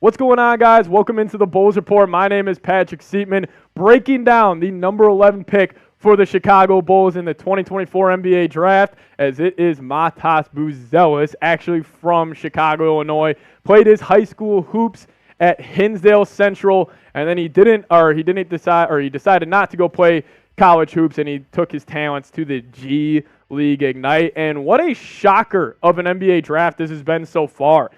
What's going on, guys? Welcome into the Bulls Report. My name is Patrick Siepman, breaking down the number 11 pick for the Chicago Bulls in the 2024 NBA Draft, as it is Matas Buzelis, actually from Chicago, Illinois. Played his high school hoops at Hinsdale Central, and then he decided not to go play college hoops, and he took his talents to the G League Ignite. And what a shocker of an NBA draft this has been so far.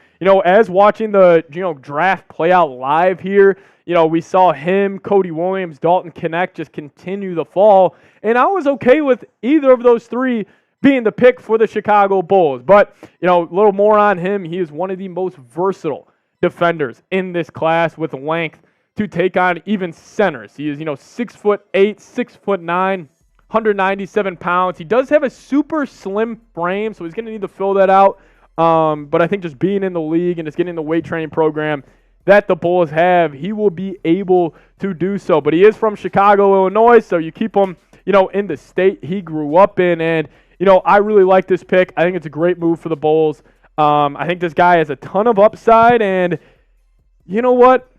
As watching the draft play out live here, we saw him, Cody Williams, Dalton Knecht just continue the fall, and I was okay with either of those three being the pick for the Chicago Bulls. But, a little more on him. He is one of the most versatile defenders in this class with length to take on even centers. He is, 6'8", 6'9", 197 pounds. He does have a super slim frame, so he's going to need to fill that out. But I think just being in the league and just getting the weight training program that the Bulls have, he will be able to do so. But he is from Chicago, Illinois, so you keep him, in the state he grew up in. And, I really like this pick. I think it's a great move for the Bulls. I think this guy has a ton of upside, and you know what?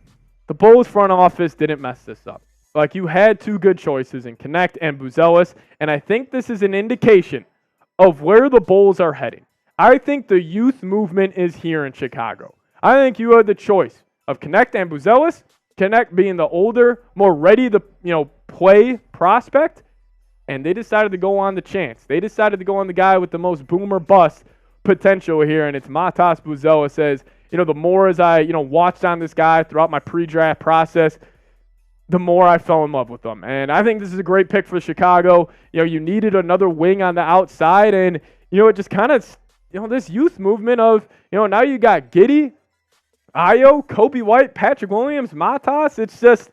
The Bulls front office didn't mess this up. Like, you had two good choices in Knecht and Buzelis, and I think this is an indication of where the Bulls are heading. I think the youth movement is here in Chicago. I think you had the choice of Knecht and Buzelis, Knecht being the older, more ready to play prospect, and they decided to go on the chance. They decided to go on the guy with the most boomer bust potential here, and it's Matas Buzelis. As the more as I watched on this guy throughout my pre-draft process, the more I fell in love with him. And I think this is a great pick for Chicago. You needed another wing on the outside, and it just kind of this youth movement of, now you got Giddey, Ayo, Kobe White, Patrick Williams, Matas. It's just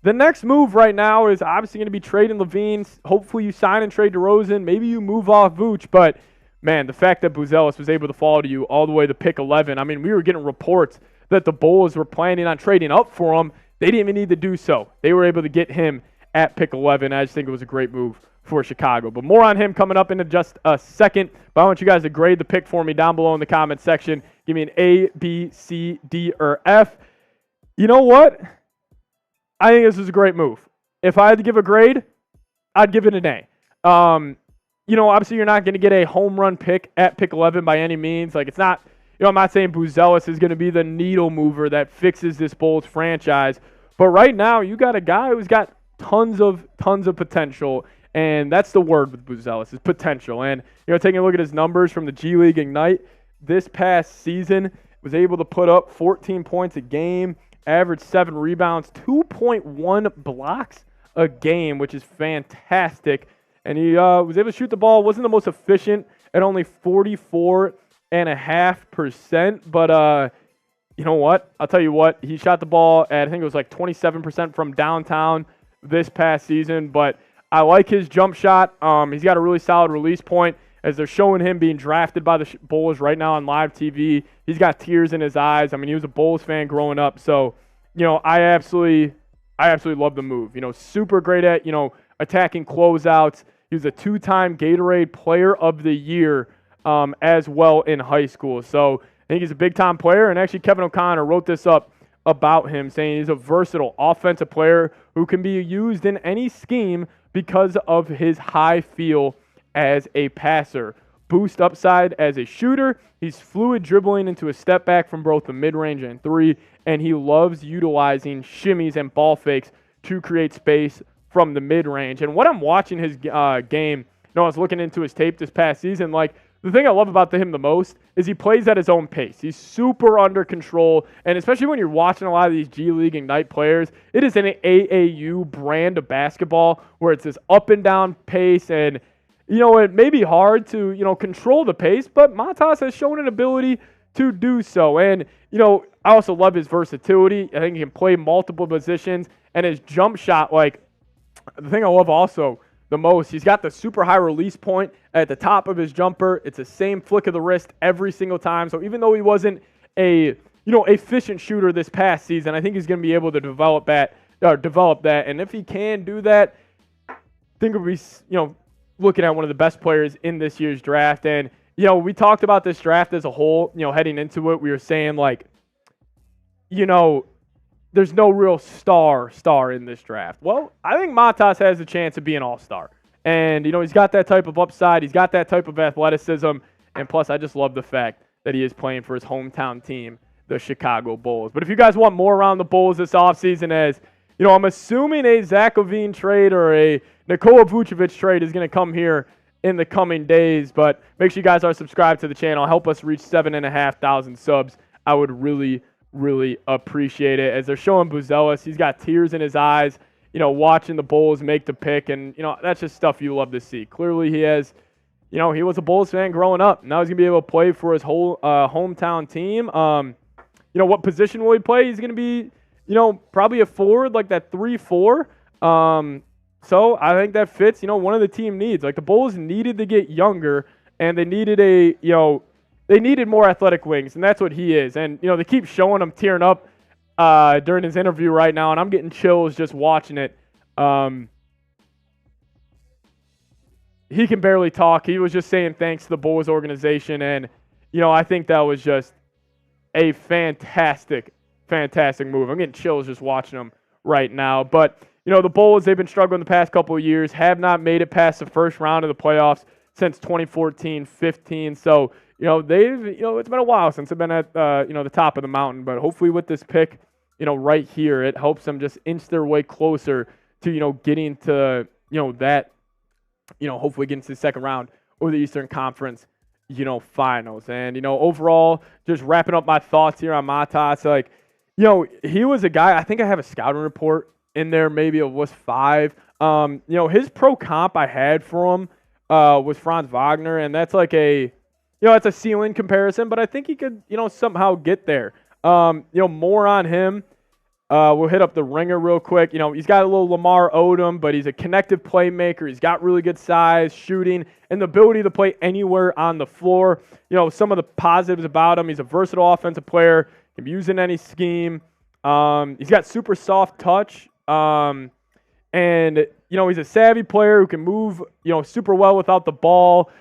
the next move right now is obviously going to be trading Levine. Hopefully you sign and trade DeRozan. Maybe you move off Vooch. But, man, the fact that Buzelis was able to fall to you all the way to pick 11, I mean, we were getting reports that the Bulls were planning on trading up for him. They didn't even need to do so. They were able to get him at pick 11. I just think it was a great move for Chicago. But more on him coming up in just a second. But I want you guys to grade the pick for me down below in the comment section. Give me an A, B, C, D, or F. You know what? I think this is a great move. If I had to give a grade, I'd give it an A. Obviously you're not going to get a home run pick at pick 11 by any means. Like, it's not, I'm not saying Buzelis is going to be the needle mover that fixes this Bulls franchise. But right now, you got a guy who's got tons of potential. And that's the word with Buzelis, is potential. And, taking a look at his numbers from the G League Ignite, this past season was able to put up 14 points a game, averaged 7 rebounds, 2.1 blocks a game, which is fantastic. And he was able to shoot the ball. Wasn't the most efficient at only 44.5%. But you know what? I'll tell you what. He shot the ball at, I think it was like 27% from downtown this past season. But I like his jump shot. He's got a really solid release point. As they're showing him being drafted by the Bulls right now on live TV, he's got tears in his eyes. I mean, he was a Bulls fan growing up. So, I absolutely love the move. Super great at, attacking closeouts. He was a 2-time Gatorade Player of the Year as well in high school. So, I think he's a big-time player. And actually, Kevin O'Connor wrote this up about him, saying he's a versatile offensive player who can be used in any scheme because of his high feel as a passer. Boost upside as a shooter. He's fluid dribbling into a step back from both the mid-range and three, and he loves utilizing shimmies and ball fakes to create space from the mid-range. And when I'm watching his game, I was looking into his tape this past season, the thing I love about him the most is he plays at his own pace. He's super under control, and especially when you're watching a lot of these G League Ignite players, it is an AAU brand of basketball where it's this up and down pace, and it may be hard to control the pace, but Matas has shown an ability to do so. And I also love his versatility. I think he can play multiple positions, and his jump shot, the thing I love also the most, he's got the super high release point at the top of his jumper. It's the same flick of the wrist every single time. So even though he wasn't a efficient shooter this past season, I think he's going to be able to develop that. And if he can do that, I think it'll be looking at one of the best players in this year's draft. And, we talked about this draft as a whole, heading into it. We were saying, like, there's no real star in this draft. Well, I think Matas has a chance of being an all-star. And, he's got that type of upside. He's got that type of athleticism. And plus, I just love the fact that he is playing for his hometown team, the Chicago Bulls. But if you guys want more around the Bulls this offseason, as, I'm assuming a Zach LaVine trade or a Nikola Vucevic trade is going to come here in the coming days. But make sure you guys are subscribed to the channel. Help us reach 7,500 subs. I would really appreciate it. As they're showing Buzelis, he's got tears in his eyes, watching the Bulls make the pick. And, that's just stuff you love to see. Clearly he has, he was a Bulls fan growing up. Now he's going to be able to play for his whole hometown team. What position will he play? He's going to be, probably a forward, like that 3-4. So I think that fits, one of the team needs. Like, the Bulls needed to get younger, and they needed they needed more athletic wings, and that's what he is. And, they keep showing him tearing up during his interview right now, and I'm getting chills just watching it. He can barely talk. He was just saying thanks to the Bulls organization, and, I think that was just a fantastic move. I'm getting chills just watching him right now. But, the Bulls, they've been struggling the past couple of years, have not made it past the first round of the playoffs since 2014-15. So, they've, it's been a while since they've been at, the top of the mountain. But hopefully with this pick, right here, it helps them just inch their way closer to, getting to, that, hopefully getting to the second round or the Eastern Conference, finals. And, overall, just wrapping up my thoughts here on Matas, like, he was a guy, I think I have a scouting report in there, maybe it was 5. His pro comp I had for him was Franz Wagner, and that's like a, it's a ceiling comparison, but I think he could, somehow get there. More on him. We'll hit up the ringer real quick. He's got a little Lamar Odom, but he's a connective playmaker. He's got really good size, shooting, and the ability to play anywhere on the floor. Some of the positives about him, he's a versatile offensive player, can be used in any scheme. He's got super soft touch. And, he's a savvy player who can move, super well without the ball.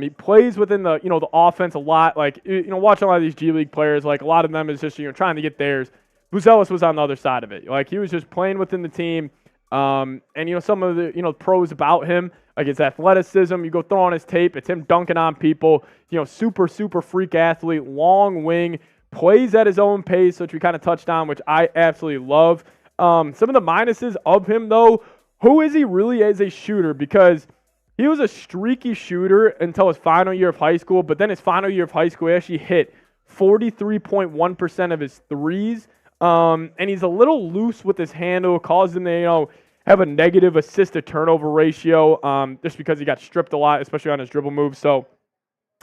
He plays within the, the offense a lot. Like, watching a lot of these G League players, like a lot of them is just, trying to get theirs. Buzelis was on the other side of it. Like, he was just playing within the team. And, some of the, pros about him, like his athleticism, you go throw on his tape, it's him dunking on people, super freak athlete, long wing, plays at his own pace, which we kind of touched on, which I absolutely love. Some of the minuses of him, though, who is he really as a shooter? Because he was a streaky shooter until his final year of high school, but then his final year of high school, he actually hit 43.1% of his threes. And he's a little loose with his handle, caused him to, have a negative assist-to-turnover ratio just because he got stripped a lot, especially on his dribble moves. So,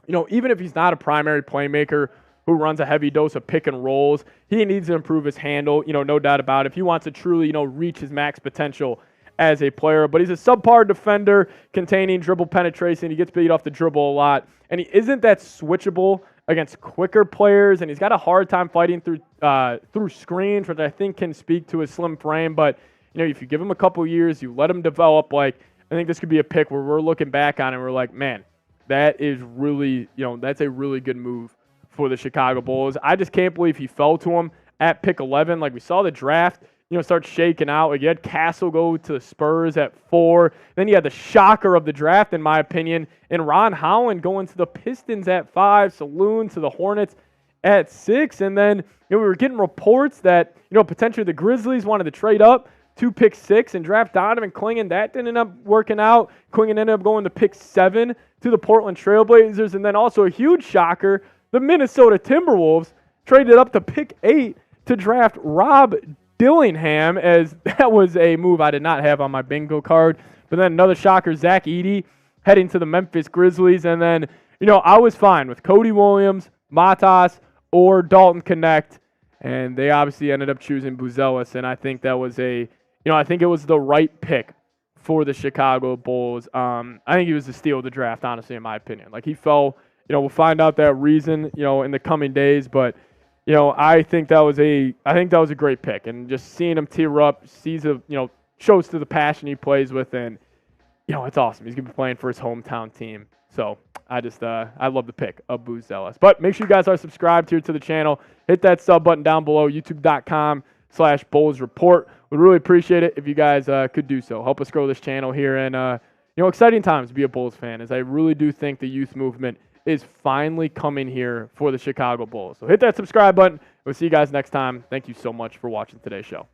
even if he's not a primary playmaker who runs a heavy dose of pick and rolls, he needs to improve his handle, no doubt about it, if he wants to truly, reach his max potential as a player. But he's a subpar defender containing dribble penetration. He gets beat off the dribble a lot. And he isn't that switchable against quicker players, and he's got a hard time fighting through screens, which I think can speak to his slim frame. But, if you give him a couple years, you let him develop, like, I think this could be a pick where we're looking back on it and we're like, man, that is really, that's a really good move for the Chicago Bulls. I just can't believe he fell to him at pick 11. Like, we saw the draft, start shaking out. Like, you had Castle go to the Spurs at 4. Then you had the shocker of the draft, in my opinion, and Ron Howland going to the Pistons at 5, Saloon to the Hornets at 6. And then, we were getting reports that, potentially the Grizzlies wanted to trade up to pick 6 and draft Donovan Clingan. That didn't end up working out. Clingan ended up going to pick 7 to the Portland Trailblazers. And then also a huge shocker, the Minnesota Timberwolves traded up to pick 8 to draft Rob Dillingham, as that was a move I did not have on my bingo card. But then another shocker, Zach Edey heading to the Memphis Grizzlies. And then, I was fine with Cody Williams, Matas, or Dalton Connect. And they obviously ended up choosing Buzelis. And I think that was I think it was the right pick for the Chicago Bulls. I think he was the steal of the draft, honestly, in my opinion. Like, he fell, we'll find out that reason, in the coming days. But, I think that was a great pick. And just seeing him tear up, shows to the passion he plays with. And, it's awesome. He's going to be playing for his hometown team. So I love the pick of Buzelis. But make sure you guys are subscribed here to the channel. Hit that sub button down below, youtube.com/Bulls Report. We'd really appreciate it if you guys could do so. Help us grow this channel here. And, exciting times to be a Bulls fan, as I really do think the youth movement is finally coming here for the Chicago Bulls. So hit that subscribe button. We'll see you guys next time. Thank you so much for watching today's show.